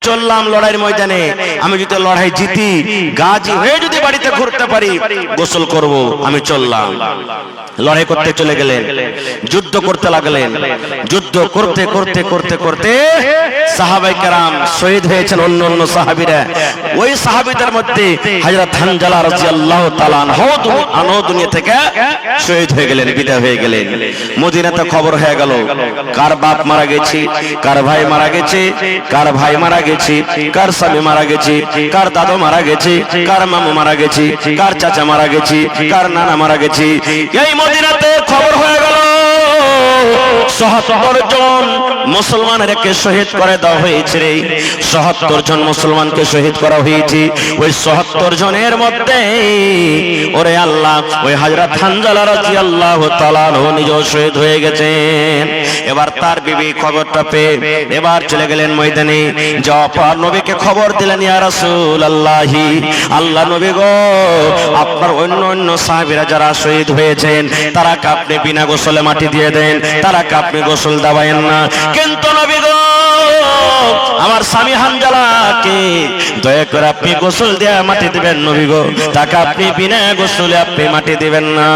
চললাম লড়াইয়ের ময়দানে, আমি যদি লড়াই জিতি, গাজী হয়ে যদি বাড়িতে ঘুরতে পারি, গোসল করব। আমি চললাম, লড়াই করতে চলে গেলেন, যুদ্ধ করতে লাগলেন। যুদ্ধ করতে করতে করতে করতে সাহাবায়ে কেরাম শহীদ হয়েছেন, অন্য অন্য সাহাবীরা। ওই সাহাবীদের মধ্যে হযরত হানজালা রাদিয়াল্লাহু তাআলা আনহু দুনিয়া থেকে শহীদ হয়ে গেলেন, বিদায় হয়ে গেলেন। মদিনাতে খবর হয়ে গেল, কার বাপ মারা গেছে, কার ভাই মারা গেছে, কার ভাই মারা গেছে, কার স্বামী মারা গেছে, কার দাদু মারা গেছে, কার মামু মারা গেছে, কার চাচা মারা গেছে, কার নানা মারা গেছে। এই মদিনাতে খবর হয়ে গেল ৭৭ জন মুসলমানকে শহীদ করে দেওয়া হয়েছে রে। ৭৭ জন মুসলমানকে শহীদ করা হয়েছে। ওই ৭৭ জনের মধ্যে ওরে আল্লাহ, ওই হযরত হানজালা রাদিয়াল্লাহু তাআলা আনহু নিজেও শহীদ হয়ে গেছেন। এবার তার বিবি খবরটা পেয়ে এবার চলে গেলেন ময়দানে। যাওয়ার পর নবীকে খবর দিলেন, ইয়া রাসূলুল্লাহি, আল্লাহ নবী গো, আপনার অন্য অন্য সাহাবীরা যারা শহীদ হয়েছেন তারাকে আপনি বিনা গোসলে মাটি দিয়ে দেন, তারাকে আপনি গোসল দেওয়ায়েন না। কিন্তু নবী গো, আমার স্বামী হানজালাকে দয়া করে আপনি গোসল দিয়ে মাটি দিবেন নবী গো, তাকে আপনি বিনা গোসলে আপনি মাটি দিবেন না।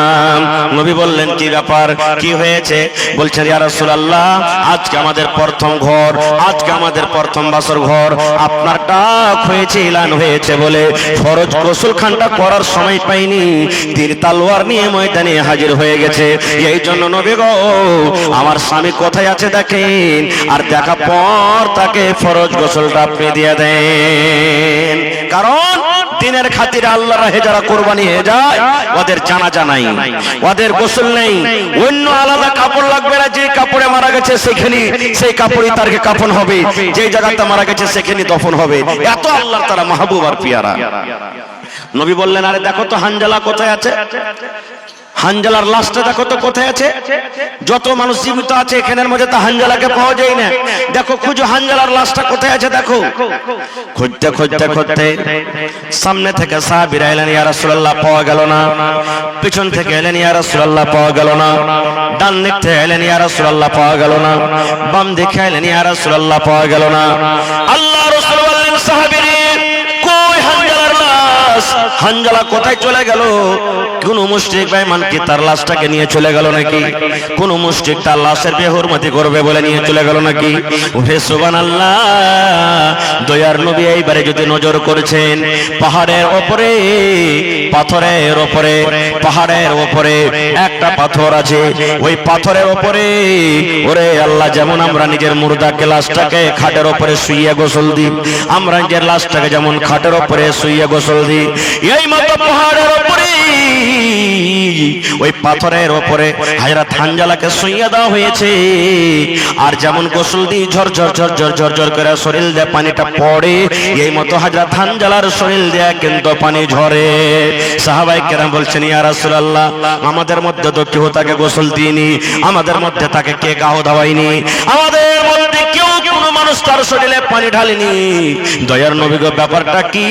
নবী বললেন, কি ব্যাপার, কি হয়েছে? বলছেন, ইয়া রাসূলুল্লাহ, আজকে আমাদের প্রথম ঘর, আজকে আমাদের প্রথম বাসর ঘর, আপনার ডাক হয়েছে, এলান হয়েছে বলে ফরজ গোসলখানটা করার সময় পাইনি, তীর তলোয়ার নিয়ে ময়দানে হাজির হয়ে গেছে। এই জন্য নবী গো, আমার স্বামী কোথায় আছে দেখেন, আর দেখা পর তাকে ফরজ গোসলটা আপনি দিয়ে দেন। কারণ দিনের খাতিরে আল্লাহর রাহে যারা কুরবানি হয়ে যায়, ওদের জানাজা নাই, ওদের গোসল নেই, অন্য আলাদা কাপড় লাগবে না। যে কাপড়ে মারা গেছে সেখানে সেই কাপড়ই তার কাফন হবে, যে জায়গাতে মারা গেছে সেখানে দফন হবে। এত আল্লাহর তারা মাহবুব আর পিয়ারা। নবী বললেন, আরে দেখো তো হানজালা কোথায় আছে, হানজালার লাশটা দেখো তো কোথায় আছে। যত মানুষ জীবিত আছে এখানের মধ্যে তো হানজালাকে পাওয়া যায় না। দেখো খুঁজো হানজালার লাশটা কোথায় আছে দেখো। খুঁজতে খুঁজতে খুঁজতে সামনে থেকে সাহাবীরা এলেন, ইয়া রাসূলুল্লাহ, পাওয়া গেল না। পিছন থেকে এলেন, ইয়া রাসূলুল্লাহ, পাওয়া গেল না। ডান দিক থেকে এলেন, ইয়া রাসূলুল্লাহ, পাওয়া গেল না। বাম দিকে এলেন, ইয়া রাসূলুল্লাহ, পাওয়া গেল না। আল্লাহ রাসূল বললেন, সাহাবীরা কই হানজালার লাশ, হানজালা কোথায় চলে গেল? কোন মুশরিক বেঈমান কি তার লাশটাকে নিয়ে চলে গেল নাকি? কোন মুশরিক তার লাশের বেহুরমতি করবে বলে নিয়ে চলে গেল নাকি? ওহে সুবহানাল্লাহ, দয়ার নবী এইবারে যদি নজর করেছেন, পাহাড়ের উপরে, পাথরের উপরে, পাহাড়ের উপরে একটা পাথর আছে, ওই পাথরের উপরে ওরে আল্লাহ, যেমন আমরা নিজের মুর্দাকে লাশটাকে খাটের উপরে শুইয়ে গোসল দিই, আমরা নিজের লাশটাকে যেমন খাটের উপরে শুইয়ে গোসল দিই, এই মতো পাহাড়ের উপরে ওই পাথরের উপরে হযরত হানজালাকে শুইয়ে দেওয়া হয়েছে। আর যেমন গোসল দিয়ে ঝরঝর ঝরঝর ঝরঝর করে শরীর দিয়ে পানিটা পড়ে, এই মতো হযরত হানজালার শরীর দিয়ে কিন্তু পানি ঝরে। সাহাবায়ে কেরাম বলছেন, ইয়া রাসূলুল্লাহ, আমাদের মধ্যে তো কেউ তাকে গোসল দিইনি, আমাদের মধ্যে তাকে কে গাও দাওয়াইনি, আমাদের মধ্যে কেউ কোনো মানুষ তার শরীরে পানি ঢালেনি। দয়ার নবী গো, ব্যাপারটা কি?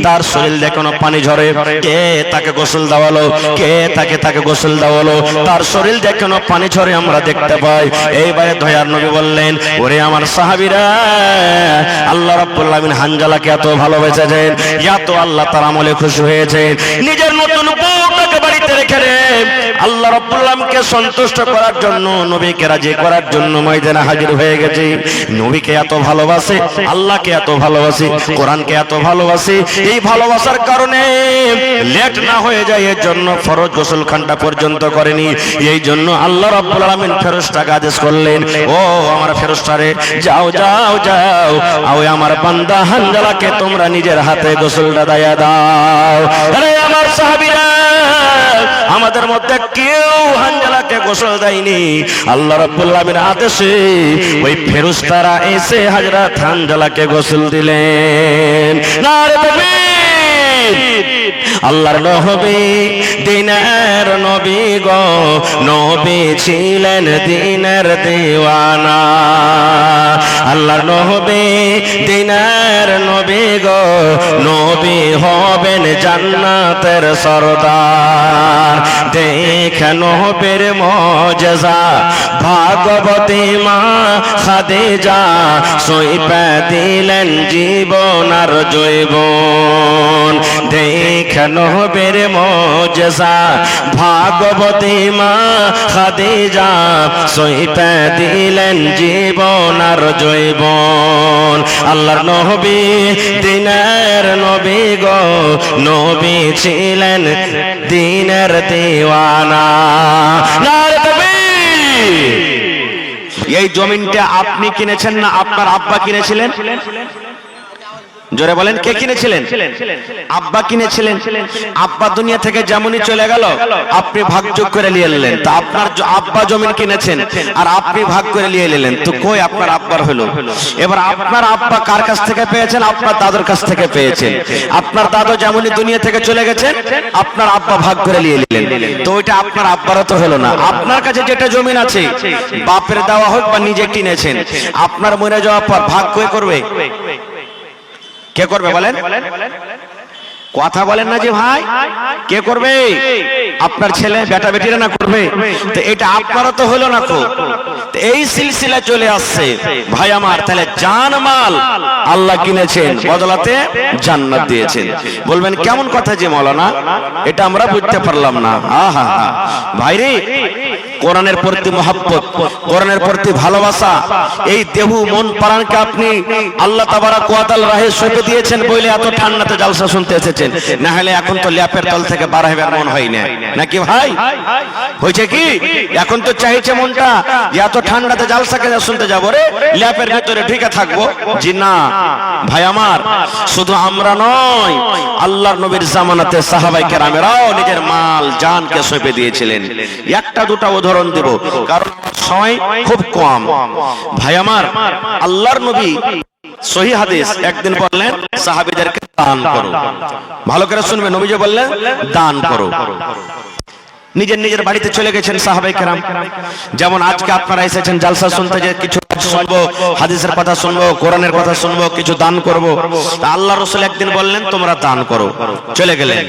তার শরীর দিয়ে কোনো পানি ঝরে, কে তাকে গোসল দেওয়ালো, কে তাকে গোসল দেওয়ালো, তার শরীর দিয়ে কোনো পানি ঝরে আমরা দেখতে পাই। এইবারে দয়ার নবী বললেন, ওরে আমার সাহাবীরা, আল্লাহ রাব্বুল আলামিন হানজালাকে এত ভালোবেসেছেন, এত আল্লাহ তার আমলে খুশি হয়েছেন, নিজের নতুন বউটাকে বাড়িতে রেখে আল্লাহ রাব্বুল আলামিনকে সন্তুষ্ট করার জন্য, নবীকে রাজি করার জন্য ময়দানে হাজির হয়ে গেছে। নবীকে এত ভালোবাসে, আল্লাহকে এত ভালোবাসে, কোরআনকে এত ভালোবাসে, এই ভালোবাসার কারণে লেট না হয়ে যায় এর জন্য ফরজ গোসলখানটা পর্যন্ত করেনি। এই জন্য আল্লাহ রাব্বুল আলামিন ফেরেশতাকে আদেশ করলেন, ও আমার ফেরেশতারে, যাও যাও যাও, ওই আমার বান্দা হানজালাকে তোমরা নিজের হাতে গোসলটা দিয়ে দাও। আরে আমার সাহাবীরা, আমাদের মধ্যে কেউ হানজালাকে গোসল দেয়নি, আল্লাহ রাব্বুল আলামিনের আদেশে ওই ফেরেশতারা এসে হযরত হানজালাকে গোসল দিলেন। নারে তাকবীর! আল্লাহর নবী দিনের নবী গো, নবী ছিলেন দিনের দিওয়ানা। আল্লাহর নবী দিনের নবী গো, নবী হবেন জান্নাতের সরদার। দেখে নবীর মুজিজা ভাগবতী মা খাদিজা, সইপে দিলেন জীবন আর জৈবন। দেখে নবীর মুজিজা ভাগবতী মা খাদিজা, সইপে দিলেন জীবন আর জৈবন। আল্লাহর নবী দিনের নবী গো, নবী ছিলেন দিনের দিওয়ানা। নারে তাকবীর! এই জমিনটা আপনি কিনেছেন না আপনার আব্বা কিনেছিলেন? জোরে বলেন, কে কিনেছিলেন? আব্বা কিনেছিলেন। আব্বা দুনিয়া থেকে যেমনই চলে গেল, আপনি ভাগযোগ করে নিয়ে এলেন। তা আপনার আব্বা জমিন কিনেছেন আর আপনি ভাগ করে নিয়ে এলেন, তো কই আপনার আব্বার হলো? এবার আপনার আব্বা কার কাছ থেকে পেয়েছেন? আপনার দাদুর কাছ থেকে পেয়েছেন। আপনার দাদু যেমনই দুনিয়া থেকে চলে গেছেন, আপনার আব্বা ভাগ করে নিয়ে এলেন, তো ওইটা আপনার আব্বারও তো হলো না। আপনার কাছে যেটা জমিন আছে, বাপের দেওয়া হোক বা নিজে কিনেছেন, আপনার মরে যাওয়ার পর ভাগ কে করবে? কে করবে বলেন? কথা বলেন না যে ভাই, কে করবে? আপনার ছেলে বেটা বেটিরা না করবে? তো এটা আপনারও তো হলো না। তো এই সিলসিলা চলে আসছে ভাই আমার। তাহলে জান মাল আল্লাহ কিনেছেন, বদলাতে জান্নাত দিয়েছেন। বলবেন কেমন কথা যে মাওলানা, এটা আমরা বুঝতে পারলাম না। আহা ভাইরে, কোরআনের প্রতি মহব্বত, কোরআনের প্রতি ভালোবাসা, এই দেহ মন প্রাণকে আপনি আল্লাহ তাবারাক ওয়া তাআলা রাহে সঁপে দিয়েছেন বলে এত ঠান্ডাতে জালসা শুনতে এসেছেন। না হলে এখন তো ল্যাপের তল থেকে বার হবার মন হয় না, নাকি ভাই? হয়েছে কি? এখন তো চাইছে মনটা যে এত ঠান্ডাতে জালসাকে শুনতে যাবো রে, ল্যাপের ভিতরে ঢুকে থাকবো। জি না ভাই আমার, শুধু আমরা নয়, আল্লাহর নবীর জামানাতে সাহাবায়ে কেরামেরাও নিজের মাল জানকে সঁপে দিয়েছিলেন। একটা দুটা উদাহরণ দেব, কারণ সময় খুব কম। ভাই আমার, আল্লাহর নবী সহিহ হাদিস একদিন বললেন সাহাবীদেরকে দান করো। ভালো করে শুনবেন, নবী যে বললেন দান করো। নিজের নিজের বাড়িতে চলে গেছেন সাহাবায়ে কেরাম। যেমন আজকে আপনারা এসেছেন জালসা শুনতে, যে কিছু শুনবো, হাদিসের কথা শুনবো, কোরআনের কথা শুনবো, কিছু দান করব। তা আল্লাহ রাসূল একদিন বললেন তোমরা দান করো। চলে গেলেন,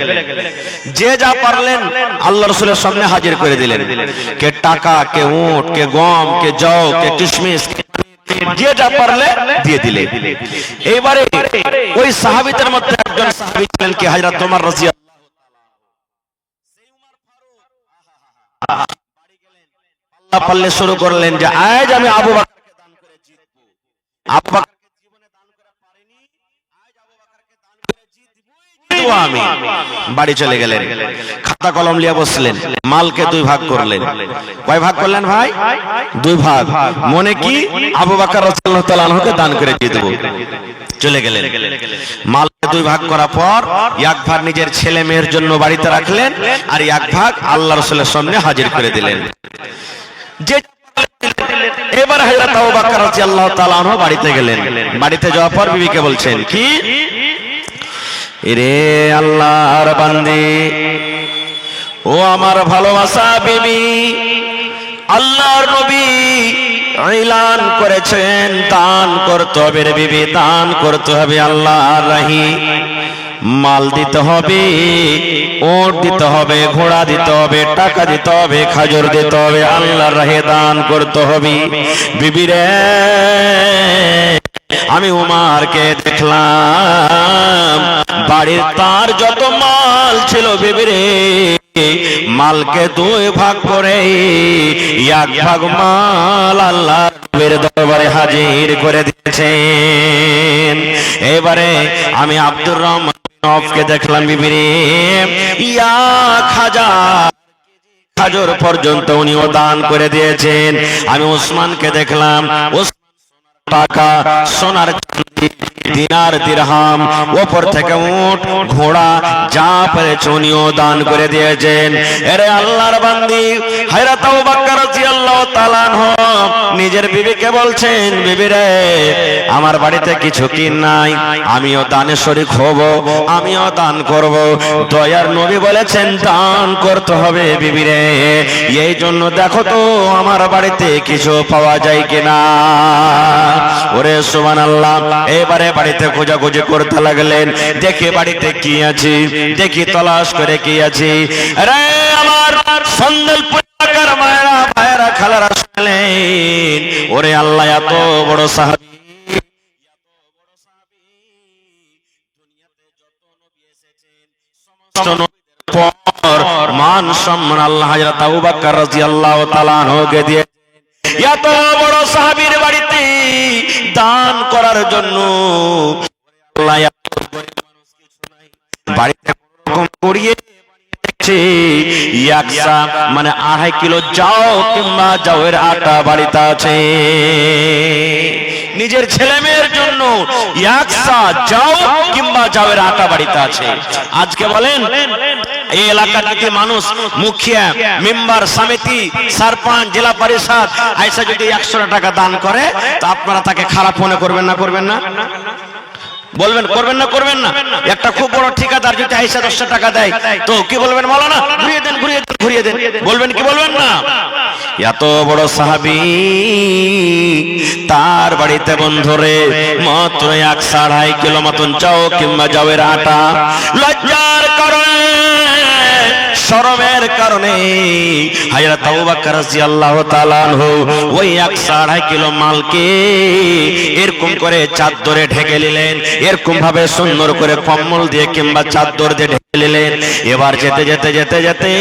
যে যা পারলেন আল্লাহ রাসূলের সামনে হাজির করে দিলেন। কে টাকা, কে উট, কে গম, কে জও, কে কিশমিশ, যে যা পারলে দিয়ে দিলে। এইবারে ওই সাহাবীদের মধ্যে একজন সাহাবী ছিলেন কি হযরত ওমর রাদিয়াল্লাহু আল্লাহ পাল্লে শুরু করলেন যে আজ আমি আবু বকরকে দান করে জিতবো। আবু বকর জীবনে দান করে পারেনি, আজ আবু বকরকে দান করে জিতবো আমি। বাড়ি চলে গেলেন, খাতা কলম নিয়ে বসলেন, মালকে দুই ভাগ করলেন। কয় ভাগ করলেন ভাই? দুই ভাগ। মনে কি আবু বকর রাদিয়াল্লাহু তাআলা আনহুকে দান করে জিতবো। চলে গেলেন, মালকে দুই ভাগ করার পর এক ভাগ নিজের ছেলে মেয়ের জন্য বাড়িতে রাখলেন, আর এক ভাগ আল্লাহ রাসূলের সামনে হাজির করে দিলেন। যে এবার হযরত আবু বকর রাদিয়াল্লাহু তাআলা আনহু বাড়িতে গেলেন। বাড়িতে যাওয়ার পর বিবিকে বলছেন কি, এরে আল্লাহর বান্দী, ও আমার ভালোবাসা বিবি, আল্লাহর নবী এলান করেছেন দান করতে হবে রে বিবি, দান করতে হবে আল্লাহর রাহি। মাল দিতে হবে, উট দিতে হবে, ঘোড়া দিতে হবে, টাকা দিতে হবে, খাজুর দিতে হবে, আল্লাহর রাহে দান করতে হবে। বিবি রে, আমি উমারকে দেখলাম বাড়ির তার যত মাল ছিল বিবি রে, মালকে দুই ভাগ করে এক ভাগ মাল আল্লাহর নবীর দরবারে হাজির করে দিয়েছেন। এবারে আমি আব্দুর রহমান কে দেখলাম বিবি রে, খাজুর পর্যন্ত উনিও দান করে দিয়েছেন। আমি ওসমানকে দেখলাম, টাকা, সোনার দিনার দিরহাম, ওপর থেকে উট ঘোড়া যা পেরেছে উনিও দান করে দিয়েছেন। এরে আল্লাহর বান্দি হযরত আবু বকর রাদিয়াল্লাহু তাআলা আনহু নিজের বিবিকে বলছেন, বিবি রে, আমার বাড়িতে কিছু কি নাই, আমিও দানে শরীক হব, আমিও দান করব। দয়ার নবী বলেছেন দান করতে হবে বিবি রে, এই জন্য দেখো তো আমার বাড়িতে কিছু পাওয়া যায় কিনা। ওরে সুবহানাল্লাহ। এবারে বাড়িতে খোঁজাখুঁজি করতে লাগলেন, দেখি বাড়িতে কি আছে, দেখি তলাশ করে কি আছে। আরে আমার সন্দেলপুর এলাকার মায়েরা ভাইয়েরা খালারা শুনলেন, ওরে আল্লাহ এত বড় সাহাবী, মান সম্মান আল্লাহ হযরত আবু বকর রাদিয়াল্লাহু তাআলা আনহুকে দিয়ে এত বড় সাহাবীর বাড়িতে দান করার জন্য আল্লাহ এত গরিব মানুষ কিছু নাই, বাড়িতে রকম করিয়ে দেখছে একসা মানে 2.5 কিলো যাও কিংবা যাওয়ের আটা বাড়িতে আছে। নিজের ছেলে মেয়ের জন্য একসা যাও কিংবা যাওয়ের আটা বাড়িতে আছে। আজকে বলেন এই এলাকার থেকে মানুষ মুখিয়া মেম্বার সমিতি সরপঞ্চ জেলা পরিষদ আইসা যদি 100 টাকা দান করে তো আপনারা তাকে খারাপ মনে করবেন না? করবেন না? বলবেন করবেন না? করবেন না? একটা খুব বড় ঠিকাদার যদি আইসা 10 টাকা দেয় তো কি বলবেন? মাওলানা ঘুরিয়ে দেন, ঘুরিয়ে দেন, ঘুরিয়ে দেন, বলবেন কি বলবেন না? এত বড় সাহাবী তার বাড়িতে বন্ধুরে মাত্র 1.5 কিলো মতন চাও কিংবা যাওয়ের আটা, লজ্জার কারণে শরমের কারণে হযরত আবু বকর রাদিয়াল্লাহু তাআলা আনহু ওই 1.5 কিলো মালকে এরকম করে চাদরে ঢেকে নিলেন, এরকম ভাবে সুন্দর করে কম্বল দিয়ে কিংবা চাদর দিয়ে ঢেকে নিলেন। এবার যেতে যেতে যেতে যেতে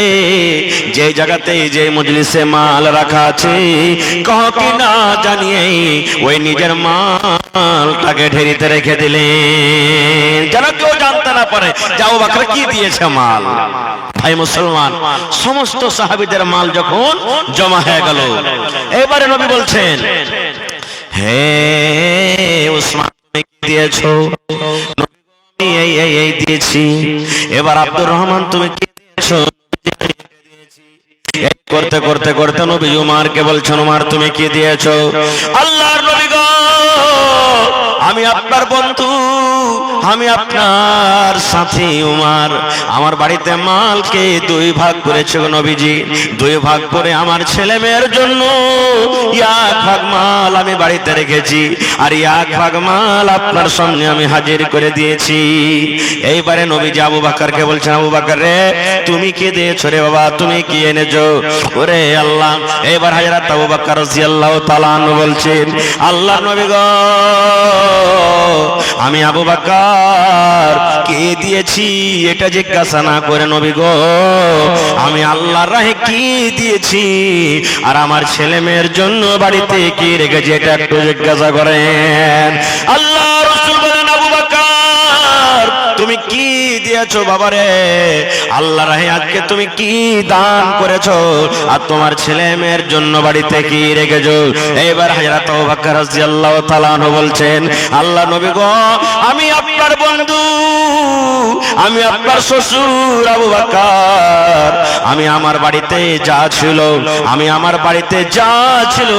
যে জায়গাতে যে মজলিসে মাল রাখা আছে কহ কি না জানিয়ে ওই নিজের মালটাকে ঢেরিতে রেখে দিলেন, যেন কেউ জানতে না পারে যে আবু বকর কি দিয়েছে মাল। ভাই মুসলমান, সমস্ত সাহাবীদের মাল যখন জমা হয়ে গেল, এবারে নবী বলছেন, হে উসমান তুমি কি দিয়েছো? এই দিয়েছি। এবার আব্দুর রহমান তুমি কি দিয়েছো? করতে করতে করতে নবী উমারকে বলছেন, উমার তুমি কি দিয়েছো? আল্লাহর নবী গো, আমি আপনার বন্ধু, আমি আপনার সাথী উমার, আমার বাড়িতে মালকে 2 ভাগ করেছে নবীজি। 2 ভাগ করে আমার ছেলে মেয়ের জন্য 1 ভাগ মাল আমি বাড়িতে রেখেছি, আর 1 ভাগ মাল আপনার সামনে আমি হাজির করে দিয়েছি। এইবারে নবীজি আবু বকরকে বলছেন, আবু বকর রে তুমি কি দিয়েছো রে বাবা, তুমি কি এনেছো? ওরে আল্লাহ। এবার হযরত আবু বকর রাদিয়াল্লাহু তাআলা আনহু বলছেন, আল্লাহর নবী গো, আমি আবু বকর কে দিয়েছি এটা জিজ্ঞাসা না করে নবী গো, আমি আল্লাহর রাহে কি দিয়েছি আর আমার ছেলে মেয়ের জন্য বাড়িতে কি রেখেছি এটা একটু জিজ্ঞাসা করেন। আল্লাহ রাসূল বলেন, আবু বকর তুমি কি দিয়েছো বাবারে? আল্লাহর রাহে আজকে তুমি কি দান করেছো আর তোমার ছেলে মেয়ের জন্য বাড়িতে কি রেখেছো? এবার হযরত আবু বকর রাদিয়াল্লাহু তাআলা আনহু বলছেন, আল্লাহ নবী গো, আমি আপনার বন্ধু, আমি আপনার শ্বশুর আবু বকর, আমি আমার বাড়িতে যা ছিল, আমি আমার বাড়িতে যা ছিল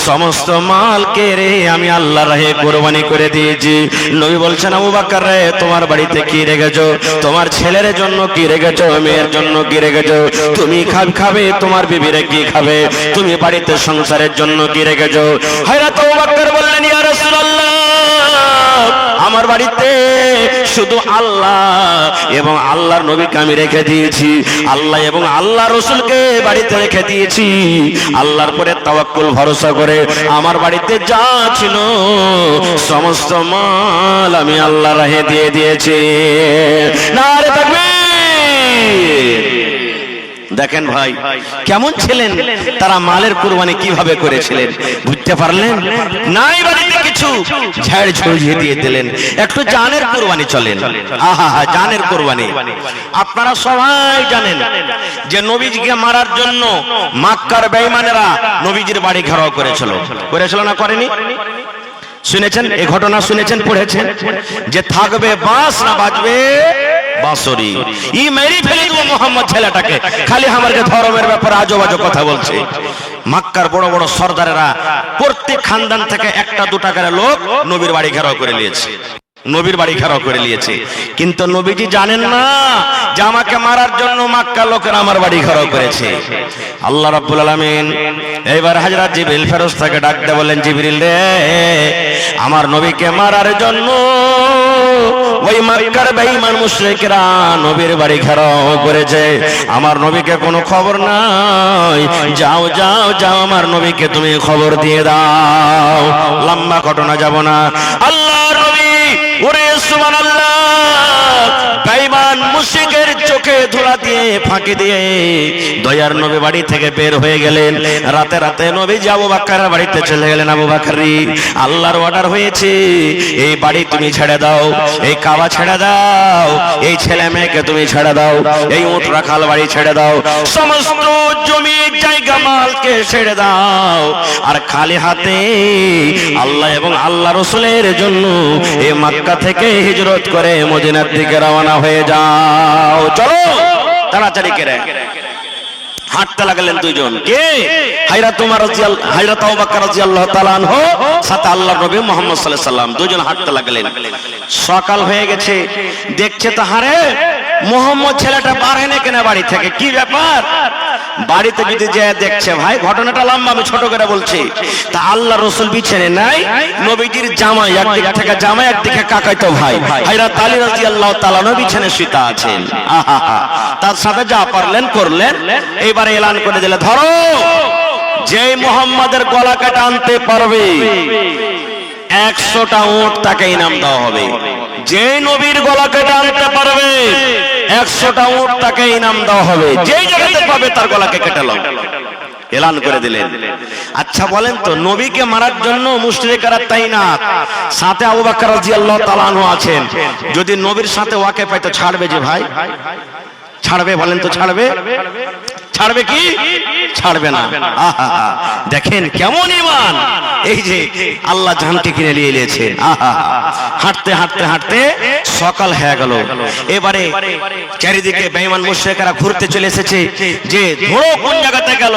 সমস্ত মালকে রে আমি আল্লাহর রাহে কুরবানি করে দিয়েছি। নবী বলছেন, আবু বকর রে তোমার বাড়িতে কি রেখেছো? তোমার ছেলের জন্য কি রেখেছো? মেয়ের জন্য কি রেখেছো? তুমি খাবে, তোমার বিবিরে কি খাবে? তুমি বাড়িতে সংসারের জন্য কি রেখেছো? হযরত আবু বকর বললেন, ইয়া রাসূলুল্লাহ, আমার বাড়িতে শুধু আল্লাহ এবং আল্লাহর নবীকে আমি রেখে দিয়েছি, আল্লাহ এবং আল্লাহ রাসূলকে বাড়িতে রেখে দিয়েছি। আল্লাহর পরে তাওয়াক্কুল ভরসা করে আমার বাড়িতে যা ছিল সমস্ত মাল আমি আল্লাহর রাহে দিয়ে দিয়েছি। নারে তাকবীর। দেখেন ভাই কেমন ছিলেন তারা, মালের কুরবানি কিভাবে করেছিলেন বুঝতে পারলেন? নাই বাড়িতে কিছু ঝাড় ঝুড়িয়ে দিয়ে দিলেন, একটু জানের কুরবানি চলেন। আহা হা, জানের কুরবানি। আপনারা সবাই জানেন যে নবীজিকে মারার জন্য মক্কার বেঈমানেরা নবীজির বাড়ি ঘেরাও করেছিল না করেনি? শুনেছেন এই ঘটনা? শুনেছেন, পড়েছেন যে থাকবে বাঁশ না বাজবে বাঁশরি, ই মেরি ফেলে দেবো মোহাম্মদ ছেলেটাকে, খালি আমাকে ধর্মের ব্যাপারে আজব আজব কথা বলছে। মক্কার বড় বড় সর্দারেরা প্রত্যেক খানদান থেকে 1-2 করে লোক নবীর বাড়ি ঘেরাও করে নিয়েছে। নবীর বাড়ি ঘেরাও করে নিয়েছে, কিন্তু নবীজি জানেন না যে আমাকে মারার জন্য মক্কা লোকেরা আমার বাড়ি ঘেরাও করেছে। আল্লাহ রাব্বুল আলামিন এইবার হযরত জিবরিল ফেরেশতাকে ডাক দিয়ে বলেন, জিবরিল রে, আমার নবীকে মারার জন্য ওই মক্কার বেঈমান মুশরিকরা নবীর বাড়ি ঘেরাও করেছে, আমার নবীকে কোনো খবর নাই, যাও যাও যাও আমার নবীকে তুমি খবর দিয়ে দাও। লম্বা ঘটনা যাব না। আল্লাহর নবী ওরে সুবহানাল্লাহ বেঈমান মুশরিকের চোখে ধুলা দিয়ে ফাঁকি দিয়ে দয়ার নবী বাড়ি থেকে বের হয়ে গেলেন। রাতে রাতে নবী আবু বকরের বাড়িতে চলে গেলেন। আবু বকরি, আল্লাহর অর্ডার হয়েছে, এই বাড়ি তুমি ছেড়ে দাও, এই কাবা ছেড়ে দাও, এই ছেলে মেয়েকে তুমি ছেড়ে দাও, এই উট রাখাল বাড়ি ছেড়ে দাও, সমস্ত জমি জায়গা মালকে ছেড়ে দাও, আর খালি হাতে আল্লাহ এবং আল্লাহ রাসূলের জন্য এই মক্কা থেকে হিজরত করে মদিনার দিকে রওনা হয়ে যাও। চলো তাড়াতাড়ি করে হাঁটতে লাগলেন দুইজন। কে? হযরত আবু বকর রাদিয়াল্লাহু তাআলা আনহু সাথে আল্লাহর নবী মুহাম্মদ সাল্লাল্লাহু আলাইহি ওয়াসাল্লাম দুইজন হাঁটতে লাগলেন। সকাল হয়ে গেছে, দেখছে তো হারে মুহাম্মদ ছেলেটা বার হয় না কেন বাড়ি থেকে, কি ব্যাপার? বাড়িতে যদি যে দেখছে, ভাই ঘটনাটা লম্বা, আমি ছোট করে বলছি। তা আল্লাহ রাসূল বিছানে নাই, নবীজির জামাই একদিক থেকে জামাই একদিকে কাকাইতো ভাই হযরত আলী রাদিয়াল্লাহু তাআলা বিছানে শুয়ে আছেন। আহা, তার সাথে যা পারলেন করলেন। এইবারে এলান করে দিলে, ধরো যে মুহাম্মাদের গলা কাটা আনতে পারবে 100টা উট তাকে ইনাম দেওয়া হবে। যে নবীর গলা কেটে আনতে পারবে 100টা উট তাকে ইনাম দেওয়া হবে। যেই জায়গাতে পাবে তার গলাকে কেটে নাও, এলান করে দিলেন। আচ্ছা বলেন তো, নবীকে মারার জন্য মুশরিকরা তাইনাত, সাথে আবু বকর রাদিয়াল্লাহু তাআলা আনহু আছেন। যদি নবীর সাথে ওয়াকে পাইতো ছাড়বে যে ভাই? ছাড়বে? বলেন তো ছাড়বে? ছাড়বে কি? ছাড়বে না। আহা, দেখেন কেমন ঈমান! এই যে আল্লাহ জানকে কিনে নিয়ে এসেছে। আহা, হাঁটতে হাঁটতে হাঁটতে সকাল হয়ে গেল। এবারে চারিদিকে বেঈমান মুশরিকরা ঘুরতে চলে এসেছে যে ধরো কোন জায়গাতে গেল।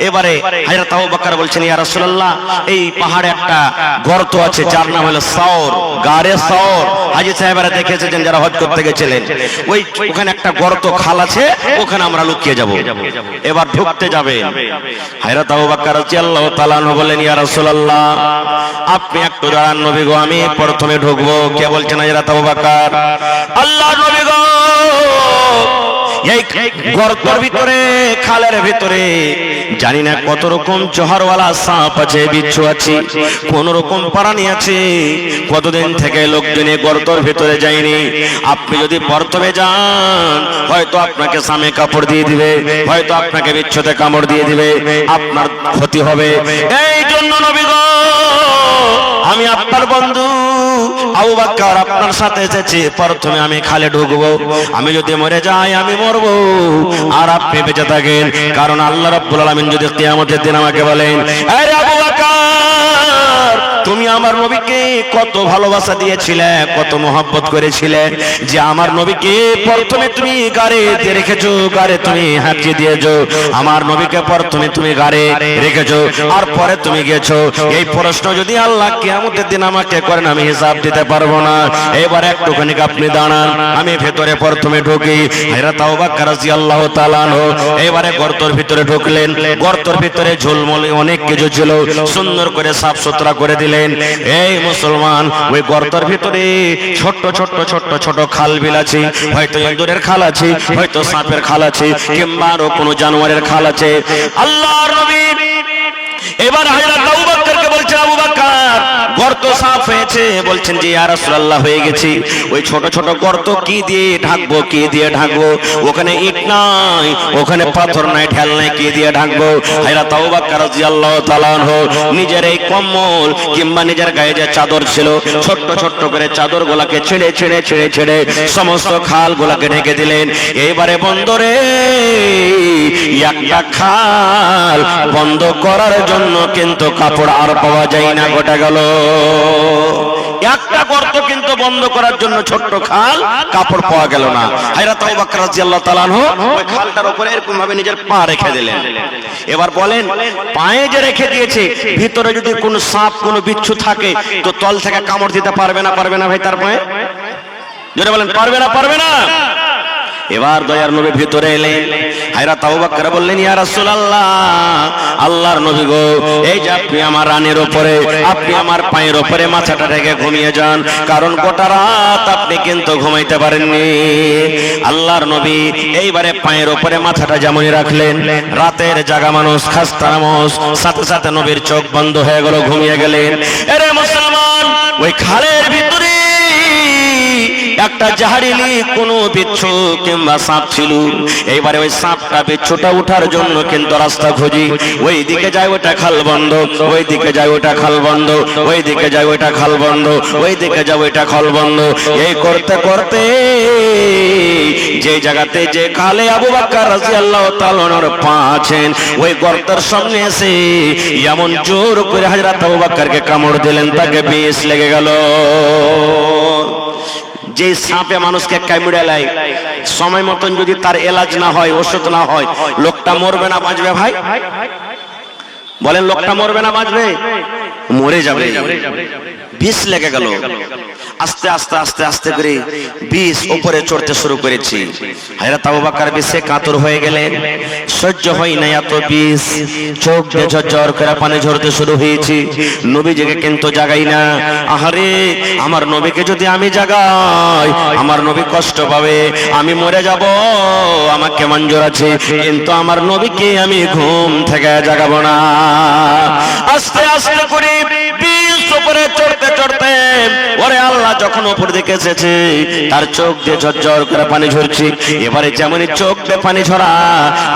এবারে হযরত আবু বকর বলছেন, ইয়া রাসূলুল্লাহ, এই পাহাড়ে একটা গর্ত আছে যার নাম হলো সাওর, গারে সাওর। হাজী সাহেবরা দেখেছেন যারা হজ করতে গেছিলেন, ওখানে একটা গর্ত খাল আছে, ওখানে আমরা লুকিয়ে যাব। এবার ঢুকতে যাবে। হযরত আবু বকর রাদিয়াল্লাহু তাআলা আনহু বলেন, ইয়া রাসূলুল্লাহ, আপনি একটু দাঁড়ান নবী গো, আমি প্রথমে ঢুকবো। কে বলছেন? হযরত আবু বকর। আল্লাহর নবী গো, এই গর্তের ভিতরে, খালের ভিতরে জানি না কত রকম জহরওয়ালা সাপ আছে, বিচ্ছু আছে, কোন রকম প্রাণী আছে। কতদিন থেকে লোকজনে গর্তের ভিতরে যায়নি। আপনি যদি প্রথমে যান, হয়তো আপনাকে সামে কাপড় দিয়ে দিবে, হয়তো আপনাকে বিচ্ছুতে কামড় দিয়ে দিবে, আপনার ক্ষতি হবে। এই জন্য নবী গো, আমি আপনার বন্ধু আবু বকর আপনার সাথে এসেছি, প্রথমে আমি খালে ঢুকবো। আমি যদি মরে যাই আমি মরবো, আর আপনি বেঁচে থাকেন। কারণ আল্লাহ রাব্বুল আলামিন যদি কিয়ামতের দিন আমাকে বলেন, আরে আবু বকর, তুমি আমার নবীকে কত ভালোবাসা দিয়েছিলে, কত মহব্বত করেছিলে, যে আমার নবীকে প্রথমে তুমি গারে দিয়ে রেখেছো, গারে তুমি হাঁচিয়ে দিয়েছো, আমার নবীকে প্রথমে তুমি গারে রেখেছো, আর পরে তুমি গেছো। এই প্রশ্ন যদি আল্লাহ কিয়ামতের দিন আমাকে করেন, আমি হিসাব দিতে পারবো না। এবার একটুখানি আপনি দাঁড়ান, আমি ভেতরে প্রথমে ঢুকি। হযরত আবু বকর রাদিয়াল্লাহু তাআলা আনহু এবারে গর্তের ভিতরে ঢুকলেন। গর্তের ভিতরে ঝুলমুল অনেক কিছু ছিল, সুন্দর করে সাফ সুতরা করে দিলেন। এই মুসলমান, ওই গর্তের ভিতরে ছোট ছোট ছোট ছোট খাল বিল আছে, হয়তো ইঁদুরের খাল আছে, হয়তো সাপের খাল আছে, কিংবা আরো কোনো জানোয়ারের খাল আছে। আল্লাহর নবী এবার হযরত আবু বকরকে বলছেন, আবু বকর, গর্ত সাফ হয়েছে? বলছেন যে ইয়া রাসূলুল্লাহ, হয়ে গেছে। ওই ছোট ছোট গর্ত কি দিয়ে ঢাকবো, কি দিয়ে ঢাকবো? ওখানে ইট নাই, ওখানে পাথর নাই, ঢেল নাই, কি দিয়ে ঢাকবো? হযরত আবু বকর রাদিয়াল্লাহু তাআলা আনহু নিজের এই কম্বল কিংবা নিজের গায়ে যে চাদর ছিল, ছোট্ট ছোট্ট করে চাদর গুলাকে ছেড়ে ছেড়ে ছেড়ে ছেড়ে সমস্ত খাল গুলাকে ঢেকে দিলেন। এইবারে বন্দরে একটা খাল বন্ধ করার জন্য কিন্তু কাপড় আর পাওয়া যায় না, গোটা গেল। একটা গর্ত কিন্তু বন্ধ করার জন্য ছোট্ট খাল, কাপড় পাওয়া গেল না। হযরত আবু বকর রাদিয়াল্লাহু তাআলা আনহু ওই খালটার উপরে এরকম ভাবে নিজের পা রেখে দিলেন। এবার বলেন, পায়ে যে রেখে দিয়েছে, ভিতরে যদি কোনো সাপ কোনো বিচ্ছু থাকে তো তল থেকে কামড় দিতে পারবে না? পারবে না ভাই? তার পায়ে জোরে বলেন, পারবে না? পারবে না? এবার দয়ার নবী ভিতরে এলেন। হযরত আবু বকর বললেন, ইয়া রাসূলুল্লাহ, আল্লাহর নবী গো, এই যে আপনি আমার রানের উপরে, আপনি আমার পায়ের উপরে মাথাটা রেখে ঘুমিয়ে যান, কারণ গোটা রাত আপনি কিন্তু ঘুমাইতে পারেননি। আল্লাহর নবী এইবারে পায়ের উপরে মাথাটা যেমনই রাখলেন, রাতের জাগা মানুষ, খাস্তা মানুষ, সাথে সাথে নবীর চোখ বন্ধ হয়ে গেল, ঘুমিয়ে গেলেন। এরে মুসলমান, ওই খালের ভিতরে একটা জাহারিলি কোন বিচ্ছু কিংবা সাপ ছিল। এইবারে ওই সাপটা বিচ্ছুটা উঠার জন্য কিন্তু রাস্তা খুঁজি, ওই দিকে যায় ওটা খাল বন্ধ, ওই দিকে যায় ওটা খাল বন্ধ, ওই দিকে যায় ওটা খাল বন্ধ, ওই দিকে যায় ওটা খাল বন্ধ। এই করতে করতে যে জায়গাতে যে খালে আবু বকর রাদিয়াল্লাহু তাআলা ওনার পা আছেন, ওই গর্তের সামনে এসে এমন জোর করে হযরত আবু বকরকে কামড় দিলেন, তাকে বিষ লেগে গেল। যে সাপে মানুষকে কামড়ে লাই, সময় মতন যদি তার এলাজ না হয়, ওষুধ না হয়, লোকটা মরবে না বাঁচবে? ভাই বলেন, লোকটা মরবে না বাঁচবে? মরে যাবে। বিষ লেগে গেল। আস্তে আস্তে আস্তে আস্তে করে বিষ উপরে চড়তে শুরু করেছি। হযরত আবু বকর বিষে কাতর হয়ে গেলেন, সহ্য হয় না এত বিষ, চোখ দিয়ে ঝরঝর করে পানি ঝরতে শুরু হয়েছে। নবীজিকে কিন্তু জাগাই না। আহারে, আমার নবীকে যদি আমি জাগাই, আমার নবী কষ্ট পাবে, আমি মরে যাব, আমাকে মঞ্জুর আছে, কিন্তু আমার নবীকে আমি ঘুম থেকে জাগাবো না। আস্তে আস্তে করে বিষ উপরে চড়তে চড়তে ওরে আল্লাহ যখন উপর দিকে এসেছে, তার চোখ দিয়ে ঝরঝর করে পানি ঝরছে। এবারে যেমনই চোখ দিয়ে পানি ঝরা,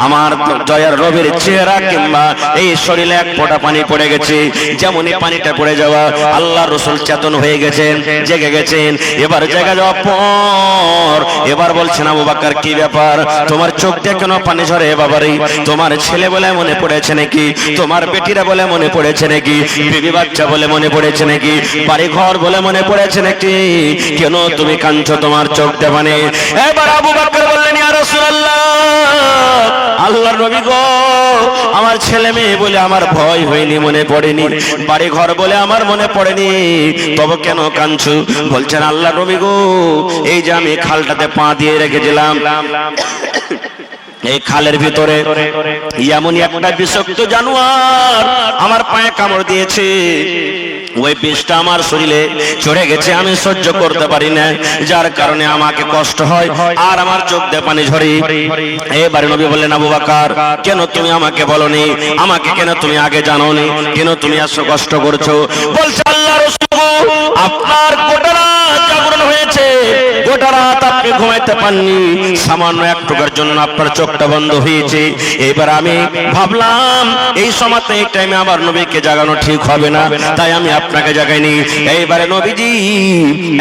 আমার দয়ার রবের চেহারা কিংবা এই শরীরে এক ফোঁটা পানি পড়ে গেছে। যেমনই পানিটা পড়ে যাওয়া, আল্লাহ রাসূল চেতন হয়ে গেছেন, জেগে গেছেন। এবার জেগে যাওয়ার পর এবার বলছেন, আবু বকর কি ব্যাপার, তোমার চোখ দিয়ে কেন পানি ঝরে? বাবারে, তোমার ছেলে বলে মনে পড়েছে নাকি? তোমার বেটিরা বলে মনে পড়েছে নাকি? বিবি বাচ্চা বলে মনে পড়েছে নাকি? বাড়ি ঘর বলে মনে পড়েছে নাকি? কেন তুমি কাঁদছো? তোমার চোখ দিয়ে পানি। এবার আবু বকর বললেন, ইয়া রাসূলুল্লাহ, আল্লাহর নবী গো, আমার ছেলে মেয়ে বলে আমার ভয় হয়নি, মনে পড়েনি, বাড়ি ঘর বলে আমার মনে পড়েনি, তবে কেন কাঁদছো? বলছেন, আল্লাহর নবী গো, এই যে আমি খালটাতে পা দিয়ে রেখেছিলাম, এই খালের ভিতরে এমনই একটা বিষাক্ত জানোয়ার আমার পায়ে কামড় দিয়েছে। ওই বিষটা আমার শরীরে চড়ে গেছে, আমি সহ্য করতে পারি না, যার কারণে আমাকে কষ্ট হয় আর আমার চোখ দিয়ে পানি ঝরে। এবারে নবী বললেন, আবু বকর, কেন তুমি আমাকে বলনি? আমাকে কেন তুমি আগে জানোনি? কেন তুমি এত কষ্ট করছো? বলছে, আল্লাহর রাসূল, আপনার গোটা রাত জাগরণ হয়েছে, গোটা রাত আপনি ঘুমাইতে পাননি, সামান্য একটুকার জন্য আপনার চোখটা বন্ধ হয়েছে। এবার আমি ভাবলাম এই সময়তে এই টাইমে আমার নবীকে জাগানো ঠিক হবে না, তাই আমি আপনাকে জাগাইনি। এইবারে নবীজি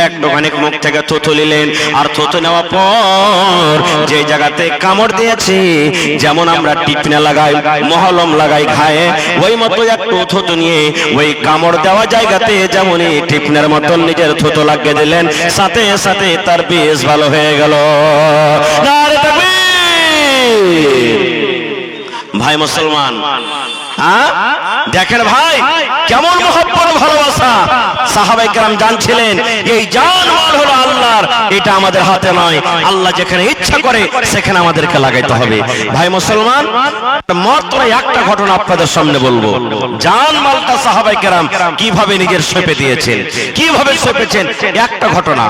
একটুখানি মুখ থেকে থুথু নিলেন, আর থুথু নেওয়ার পর যে জায়গাতে কামড় দিয়েছে, যেমন আমরা টিপনা লাগাই, মহলম লাগাই ঘায়ে, ওই মতো একটু থুথু নিয়ে ওই কামড় দেওয়া জায়গাতে যেমনই টিপনার মতন নিজের থুথু লাগিয়ে দিলেন, সাথে সাথে তার বেশ ভালো হয়ে গেল। নারে তাকবীর! ভাই মুসলমান, দেখেন ভাই কেমন মহব্বত ভালোবাসা সাহাবায়ে কেরাম জানছিলেন এই জান মাল হলো আল্লাহর, এটা আমাদের হাতে নয়। আল্লাহ যেখানে ইচ্ছা করে সেখানে আমাদেরকে লাগাইতে হবে। ভাই মুসলমান, মাত্র একটা ঘটনা আপনাদের সামনে বলবো। জান মালটা সাহাবায়ে কেরাম কিভাবে নিজের সঁপে দিয়েছেন, কিভাবে সঁপেছেন, একটা ঘটনা।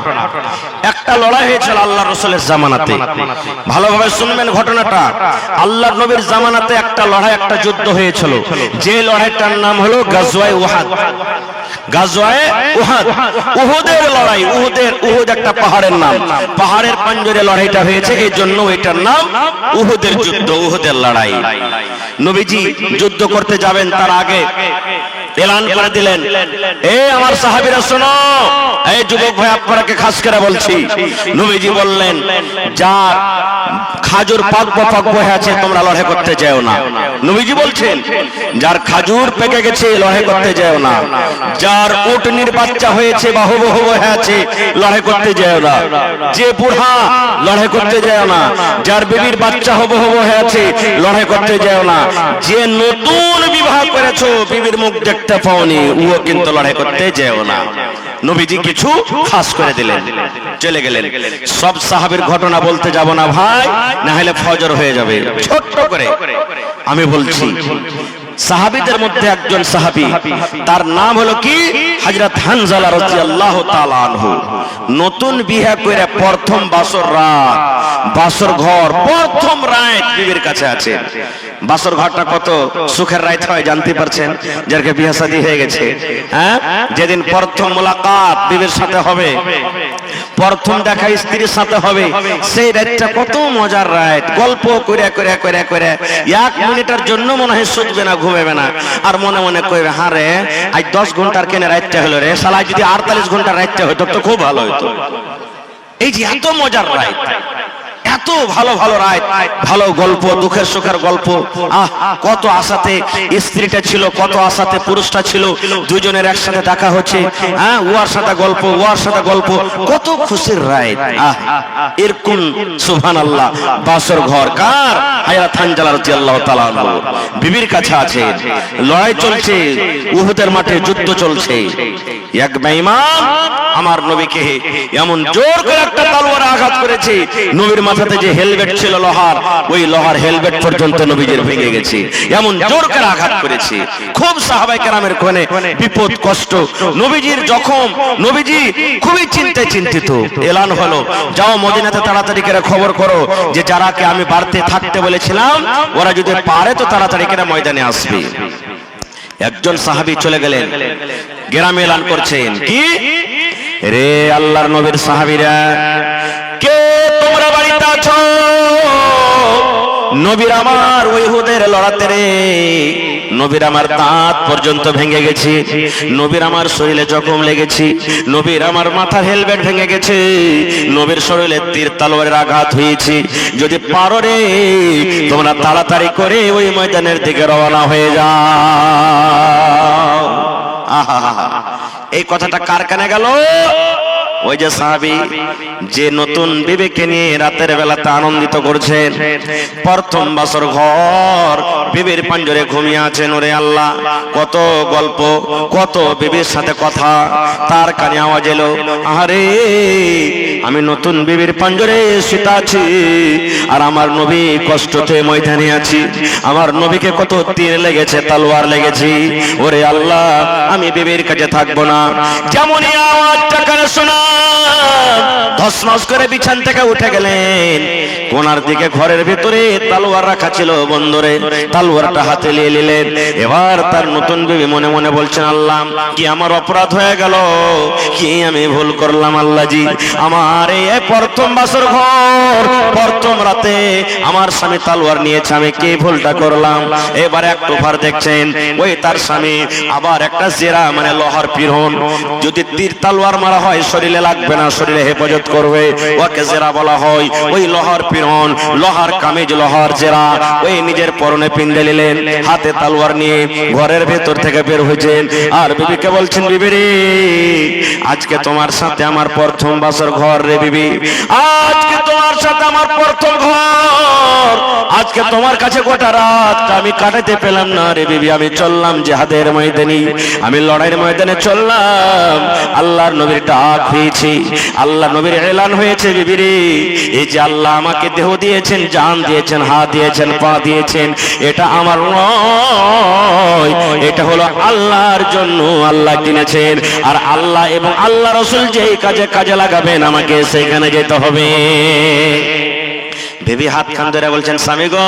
একটা লড়াই হয়েছিল আল্লাহর রাসূলের জামানাতে। ভালোভাবে শুনবেন ঘটনাটা। আল্লাহর নবীর জামানাতে একটা লড়াই, একটা যুদ্ধ হয়েছিল, যে লড়াইটার নাম হলো গাজওয়ায়ে উহুদ। গাজওয়ায়ে উহুদ, উহুদের লড়াই। উহুদ একটা পাহাড়ের নাম, পাহাড়ের পাঞ্জরে লড়াইটা হয়েছে, এই জন্য এটার নাম উহুদের যুদ্ধ, উহুদের লড়াই। নবীজি যুদ্ধ করতে যাবেন তার আগে এলান করে দিলেন, এ আমার সাহাবীরা শোনো, এই যুবক ভাই আপনাকে খাস করে বলছি। নবীজি বললেন, যার খাজুর পাকবো হয়ে আছে তোমরা লড়াই করতে যেও না। নবীজি বলছেন, যার খাজুর পেকে গেছে লড়াই করতে যেও না। যার উটনির বাচ্চা হয়েছে বা হবু হয়ে আছে লড়াই করতে যেও না। যে বুড়া লড়াই করতে যেও না। যার বিবির বাচ্চা হবু হয়ে আছে লড়াই করতে যেও না। যে নতুন বিবাহ করেছো বিবির মুখ দেখতে পাওনি ও কিন্তু লড়াই করতে যেও না। নবীজি কিছু খাস করে দিলেন, চলে গেলেন। সব সাহাবীর ঘটনা বলতে যাব না ভাই, না হলে ফজর হয়ে যাবে। ছোট্ট করে আমি বলছি, সাহাবীদের মধ্যে একজন সাহাবী, তার নাম হলো কি হযরত হানজালা রাদিয়াল্লাহু তাআলা আনহু। নতুন বিয়ে করে প্রথম বাসর রাত, বাসর ঘর প্রথম রাত বিবির কাছে আছে। বাসর ঘরটা কত সুখের রাত হয় জানতে পারছেন, যার বিয়ে শাদী হয়ে গেছে। হ্যাঁ, যেদিন প্রথম মুলাকাত বিবির সাথে হবে, প্রথম দেখা স্ত্রীর সাথে হবে, সেই রাতটা কত মজার রাত। গল্প করে করে করে করে 1 মিনিটের জন্য মনে হয় শুধবে না, ঘুমাবে না, আর মনে মনে কইবে, হারে আজ 10 ঘন্টার কেন রাতটা হলো রে, শালা যদি 48 ঘন্টার রাতটা হতো তো খুব ভালো হতো। এই যে এত মজার রাত, এত ভালো ভালো রাত, ভালো গল্প, দুঃখের সুখের গল্প। কত আশাতে স্ত্রীটা ছিল, কত আশাতে পুরুষটা ছিল, দুজনের একসাথে দেখা হচ্ছে। ওয়ার সাথে গল্প, ওয়ার সাথে গল্প, কত খুশির রাত। এরকম সুবহানাল্লাহ বাসর ঘর কার? হযরত হানজালা রাদিয়াল্লাহু তাআলা আনহু বিবির কাছে আছে। লড়াই চলছে, উহুদের মাঠে যুদ্ধ চলছে। এক বেঈমান আমার নবীকে এমন জোর করে একটা তলোয়ার আঘাত করেছে, নবীর মাথাতে যে হেলমেট ছিল লোহার, ওই লোহার হেলমেট পর্যন্ত নবীজির ভেঙে গেছে। এমন জোর করে আঘাত করেছে। খুব সাহাবায়ে কেরামের কোনে বিপদ কষ্ট, নবীজির জখম, নবীজি খুবই চিন্তিত। এলান হলো, যাও মদিনাতে তাড়াতাড়ি করে খবর করো যে যারাকে আমি বাড়তে থাকতে বলেছিলাম ওরা যদি পারে তো তাড়াতাড়ি করে ময়দানে আসবে। একজন সাহাবী চলে গেলেন, গ্রামে এলান করছেন, কি রে আল্লাহর নবীর সাহাবীরা, কে তোমরা বাড়িতে আছো? নবীর আমার ওই উহুদের লড়াতে রে, নবীর আমার দাঁত পর্যন্ত ভেঙে গেছে, নবীর আমার শরীরে জখম লেগেছে, নবীর আমার মাথার হেলমেট ভেঙে গেছে, নবীর শরীরে তীর তলোয়ারের আঘাত হয়েছে। যদি পারো রে তোমরা তাড়াতাড়ি করে ওই ময়দানের দিকে রওনা হয়ে যাও। আহা, এই কথাটা কার কানে গেল? ওই যে সাহাবী যে নতুন বিবিকে নিয়ে রাতের বেলাতে আনন্দিত করছেন, প্রথম বাসর ঘর, বিবির পাঞ্জরে ঘুমিয়ে আছেন। ওরে আল্লাহ, কত গল্প, কত বিবির সাথে কথা, তার কানে আওয়াজ এলো, আরে আমি নতুন বিবির পাঞ্জরে শুতে আছি, আর আমার নবী কষ্টতে ময়দানে আছি, আমার নবীকে কত তীর লেগেছে, তলোয়ার লেগেছে। ওরে আল্লাহ, আমি বিবির কাছে থাকবো না। যেমনই আওয়াজটা কানে শোনা, ধসমস করে বিছান থেকে উঠে গেলেন। কোনার দিকে ঘরের ভিতরে তলোয়ার রাখা ছিল, বন্ধুরে তলোয়ারটা হাতে নিয়ে নিলেন। এবার তার নতুন বিবি মনে মনে বলছেন, আল্লাহ কি আমার অপরাধ হয়ে গেল, কি আমি ভুল করলাম আল্লাহজি, আমার এই প্রথম বাসর ঘর, প্রথম রাতে আমার স্বামী তলোয়ার নিয়েছে, আমি কি ভুলটা করলাম। এবার একটু ভার দেখছেন, ওই তার স্বামী আবার একটা জেরা, মানে লোহার পিরন, যদি তীর তলোয়ার মারা হয় শরীরে লাগবে না, শরীরে হেফাজত করবে, ওকে জেরা বলা হয়। ওই লোহার পিরন, লোহার কামিজ, লোহার জেরা, ওই নিজের পরনে পিন্দে নিলেন, হাতে তলোয়ার নিয়ে ঘরের ভেতর থেকে বের হয়েছেন। আর বিবিকে বলছেন, বিবি রে, আজকে তোমার সাথে আমার প্রথম বাসর ঘর রে বিবি, আজকে তোমার সাথে আমার প্রথম ঘর, আজকে তোমার কাছে গোটা রাত আমি কাটাতে পেলাম না রে বিবি। আমি চললাম জিহাদের ময়দানে, আমি লড়াইয়ের ময়দানে চললাম, আল্লাহর নবীর ডাক হয়েছে, আল্লাহ নবীর এলান হয়েছে, বিবি রে, এই যে আল্লাহ আমাকে দেহ দিয়েছেন, জান দিয়েছেন, হাত দিয়েছেন, পা দিয়েছেন, এটা আমার নয়, এটা হলো আল্লাহর জন্য আল্লাহ কিনেছেন। আর আল্লাহ এবং আল্লাহ রাসূল যেই কাজে কাজে লাগাবেন আমাকে সেইখানে যেতে হবে। বেবি হাত খান ধরে বলছেন, স্বামী গো,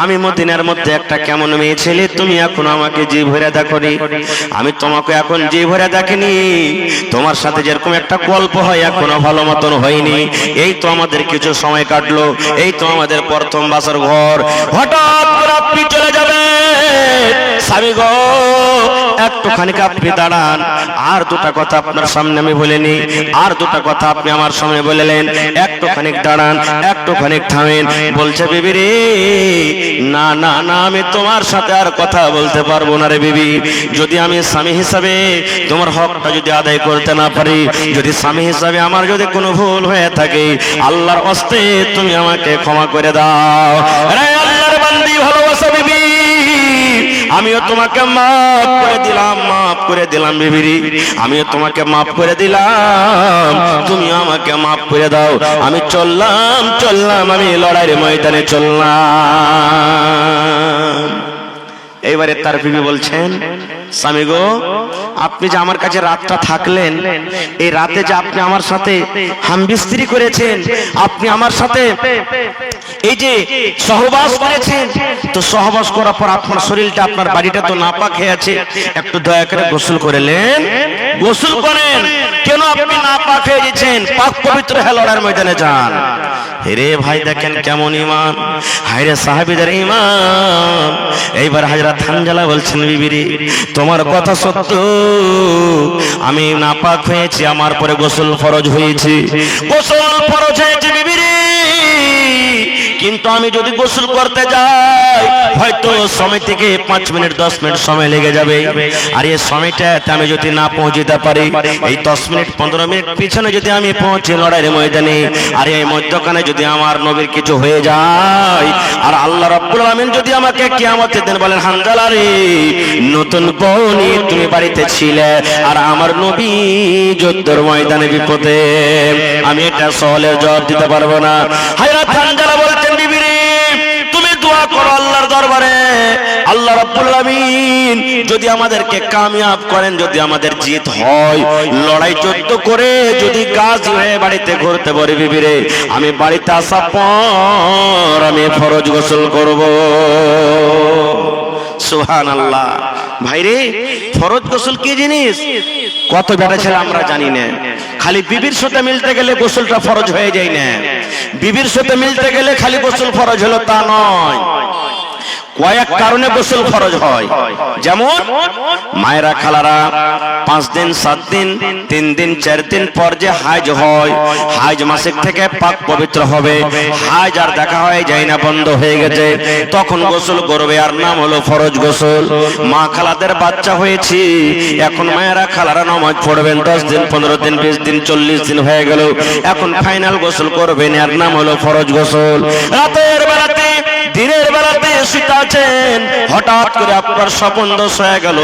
আমি মদিনার মধ্যে একটা কেমন মেয়ে ছেলে, তুমি এখন আমাকে জি ভরে দেখনি, আমি তোমাকে এখন জি ভরে দেখিনি, তোমার সাথে যেরকম একটা গল্প হয় এখনো ভালো মতন হয়নি। এই তো আমাদের কিছু সময় কাটলো, এই তো আমাদের প্রথম বাসর ঘর, হঠাৎ করে আপনি চলে যাবেন, স্বামী গো একটুখানি আপনি দাঁড়ান, আর দুটা কথা আপনার সামনে আমি বলিনি, আর দুটা কথা আপনি আমার সামনে বললেন, একটুখানি দাঁড়ান, একটুখানি থামেন। বলছে বিবি রে, না না না, আমি তোমার সাথে আর কথা বলতে পারবো না রে বিবি। যদি আমি স্বামী হিসাবে তোমার হকটা যদি আদায় করতে না পারি, যদি স্বামী হিসাবে আমার যদি কোনো ভুল হয়ে থাকে, আল্লাহর হস্তে তুমি আমাকে ক্ষমা করে দাও। আরে আল্লাহর বান্দি ভালোবাসা বিবি, আমিও তোমাকে মাফ করে দিলাম, মাফ করে দিলাম বিবি, আমিও তোমাকে মাফ করে দিলাম, তুমি আমাকে মাফ করে দাও। আমি চললাম, আমি লড়াইয়ের ময়দানে চললাম। এইবারে তার বিবি বলছেন, স্বামী গো আপনি যে আমার কাছে রাতটা থাকলেন, এই রাতে যে আপনি আমার সাথে হামবিস্ত্রি করেছেন, আপনি আমার সাথে এই যে সহবাস করেছেন, তো সহবাস করার পর আপনার শরীরটা, আপনার বাড়িটা তো নাপাক হয়ে আছে, একটু দয়া করে গোসল করলেন, গোসল করেন। কেন আপনি নাপাক হয়ে গেছেন? পাক পবিত্র হয়ে লড়াইয়ের ময়দানে যান। রে ভাই দেখেন কেমন ঈমান, হায়রে সাহাবীদের ঈমান। এইবার হযরত হানজালা বলছেন, বিবি রে তোমার কথা সত্য, আমি নাপাক হয়েছি, আমার পরে গোসল ফরজ হয়েছে, গোসল ফরজ হয়েছে বিবি রে, কিন্তু আমি যদি গোসল করতে যাই হয়তো সময় থেকে 5 মিনিট 10 মিনিট সময় লেগে যাবে। আর এই সময়টাতে আমি যদি না পৌঁছতে পারি, এই 10 মিনিট 15 মিনিট পিছনে যদি আমি পৌঁছে লড়াইয়ের ময়দানে, আর এই মধ্যখানে যদি আমার নবীর কিছু হয়ে যায়, আর আল্লাহ রাব্বুল আলামিন যদি আমাকে কিয়ামতের দিন বলেন, হানজালা রে নতুন বউ নিয়ে তুমি বাড়িতে ছিলে, আর আমার নবী যুদ্ধের ময়দানে বিপদে, আমি এটা সওয়ালের জবাব দিতে পারবো না। হযরত হানজালা বলতেন, বিবি রে তুমি দোয়া করো আল্লাহর দরবারে, আল্লাহ রাব্বুল আলামিন যদি আমাদেরকে কামিয়াব করেন, যদি আমাদের জিত হয়, লড়াই যুদ্ধ করে যদি গাজী হয়ে বাড়িতে ঘুরতে পারি, বিবি রে আমি বাড়িতে আসার পর আমি ফরজ গোসল করব। সুবহানাল্লাহ। ভাইরে ফরজ গোসল কি জিনিস? কত বেটা ছেলে আমরা জানি না। খালি বিবির সাথে মিলতে গেলে গোসলটা ফরজ হয়ে যায় না, বিবির সাথে মিলতে গেলে খালি গোসল ফরজ হলো তা নয়, কয়েক কারণে গোসল ফরজ হয়। যেমন মায়েরা খালারা 5 দিন 7 দিন 3 দিন 4 দিন পর যে হাজ হয়, হাজ মাসিক থেকে পাক পবিত্র হবে, হাজ আর দেখা হয় যায় না, বন্ধ হয়ে গেছে, তখন গোসল করবে, আর নাম হলো ফরজ গোসল। মা খালাদের বাচ্চা হয়েছে, এখন মায়েরা খালারা নামাজ পড়বেন, 10 দিন 15 দিন 20 দিন 40 দিন হয়ে গেল, এখন ফাইনাল গোসল করবেন, আর নাম হলো ফরজ গোসল। রাতের বেলাতে দিনের বেলাতে শুতে আছেন, হঠাৎ করে আপনার স্বপ্ন দোষ হয়ে গেল,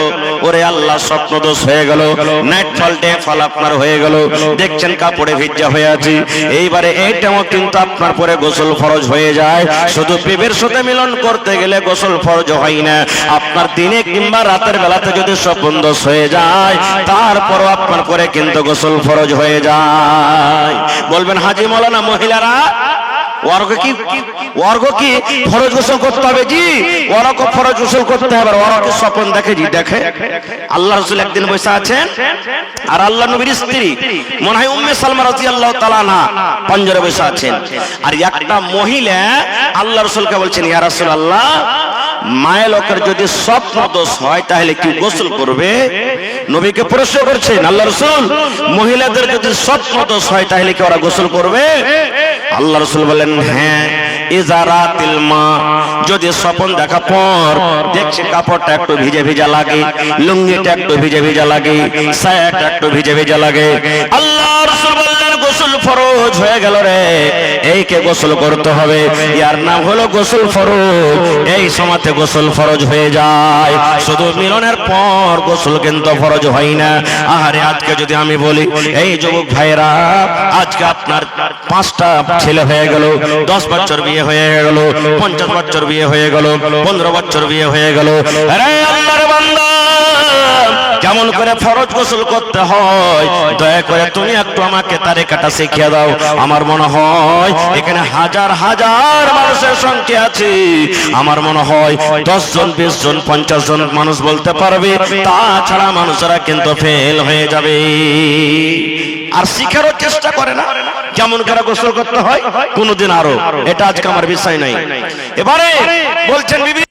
ওরে আল্লাহ স্বপ্ন দোষ হয়ে গেল, নাইট ফল ডে ফল আপনার হয়ে গেল, দেখছেন কাপড়ে ভিজা হয়ে আছে, এইবারে এইটাও কিন্তু আপনার পরে গোসল ফরজ হয়ে যায়। শুধু বিবির সাথে মিলন করতে গেলে গোসল ফরজ হয় না, আপনার দিনে কিংবা রাতের বেলাতে যদি স্বপ্ন দোষ হয়ে যায়, তারপরও আপনার পরে কিন্তু গোসল ফরজ হয়ে যায়। বলবেন হাজী মাওলানা মহিলারা ওয়ার্গ কি ফরজ গোসল করতে হবে? জি, ওয়ার্গ ফরজ গোসল করতে হবে। ওয়ার্গ স্বপ্ন দেখে, জি দেখে। আল্লাহ রাসূল একদিন বসে আছেন, আর আল্লাহ নবীর স্ত্রী মনে হয় উম্মে সালমা রাদিয়াল্লাহু তাআলা আনহা পঞ্জরে বসে আছেন, আর একটা মহিলা আল্লাহ রাসূলকে বলছেন, ইয়া রাসূলুল্লাহ মায়ের লোকের যদি স্বপ্ন দোষ হয় তাহলে কি গোসল করবে? নবীকে প্রশ্ন করছেন আল্লাহ রাসূল, মহিলাদের যদি স্বপ্ন দোষ হয় তাহলে কি ওরা গোসল করবে? আল্লাহ রাসূল বলেন, হ্যাঁ, ইজারাতিল মা, যদি স্বপ্ন দেখা পর দেখছে কাপড়টা একটু ভিজে ভিজা লাগে, লুঙ্গিটা একটু ভিজে ভিজা লাগে, সায়াটা একটু ভিজে ভিজা লাগে, আল্লাহ রাসূল বললেন গোসল ফরজ হয়ে গেল রে, এইকে গোসল করতে হবে, ইয়ার নাম হলো গোসল ফরজ। এই সময়তে গোসল ফরজ হয়ে যায়, শুধু মিলনের পর গোসল কিন্তু ফরজ হয় না। আহারে আজকে যদি আমি বলি, এই যুবক ভাইরা আজকে আপনার 5টা ছেলে হয়ে গেল, 10 বছর বিয়ে হয়ে গেল, 50 বছর বিয়ে হয়ে গেল, 15 বছর বিয়ে হয়ে গেল, আরে আল্লাহর বান্দা কেমন করে ফরজ গোসল করতে হয় দয়া করে তুমি একটু আমাকে তারিকাটা শিখিয়ে দাও। আমার মনে হয় এখানে হাজার হাজার মানুষের সংখ্যা আছে, আমার মনে হয় 10 জন 20 জন 50 জন মানুষ বলতে পারবে, তাছাড়া মানুষেরা কিন্তু ফেল হয়ে যাবে, আর শিখারও চেষ্টা করে না কেমন করে গোসল করতে হয় কোনদিন। আরো এটা আজকে আমার বিষয় নাই। এবারে বলছেন বিবি